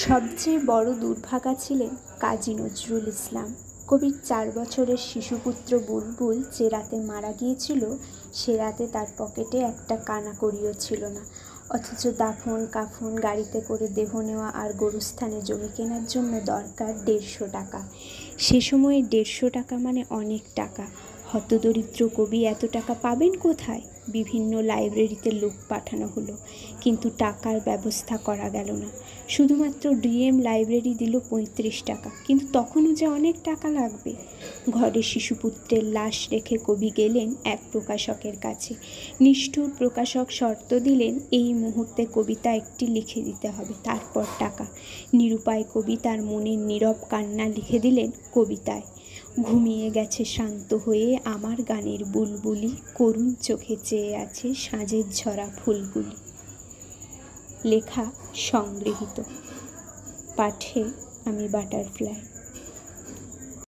সবচেয়ে বড় দুর্ভাগা ছিলেন কাজী নজরুল ইসলাম। কবির 4 বছরের শিশুপুত্র বুলবুল যে রাতে মারা গিয়েছিল, সে রাতে তার পকেটে একটা কানাকড়িও ছিল না। অথচ দাফন কাফন, গাড়িতে করে দেহ নেওয়া আর গোরস্থানে জমি কেনার জন্য দরকার 150 টাকা। সে সময়ে 150 টাকা মানে অনেক টাকা। হতদরিদ্র কবি এত টাকা পাবেন কোথায়? বিভিন্ন লাইব্রেরিতে লোক পাঠানো হলো, কিন্তু টাকার ব্যবস্থা করা গেল না। শুধুমাত্র ডিএম লাইব্রেরি দিল 35 টাকা, কিন্তু তখনও যে অনেক টাকা লাগবে। ঘরে শিশুপুত্রের লাশ রেখে কবি গেলেন এক প্রকাশকের কাছে। নিষ্ঠুর প্রকাশক শর্ত দিলেন, এই মুহূর্তে কবিতা একটি লিখে দিতে হবে, তারপর টাকা। নিরুপায় কবি তার মনের নীরব কান্না লিখে দিলেন কবিতায়। ঘুমিয়ে গেছে শান্ত হয়ে আমার গানের বুলবুলি, করুণ চোখে চেয়ে আছে সাঁঝের ঝরা ফুলগুলি। লেখা সংগৃহীত। পাঠে আমি বাটারফ্লাই।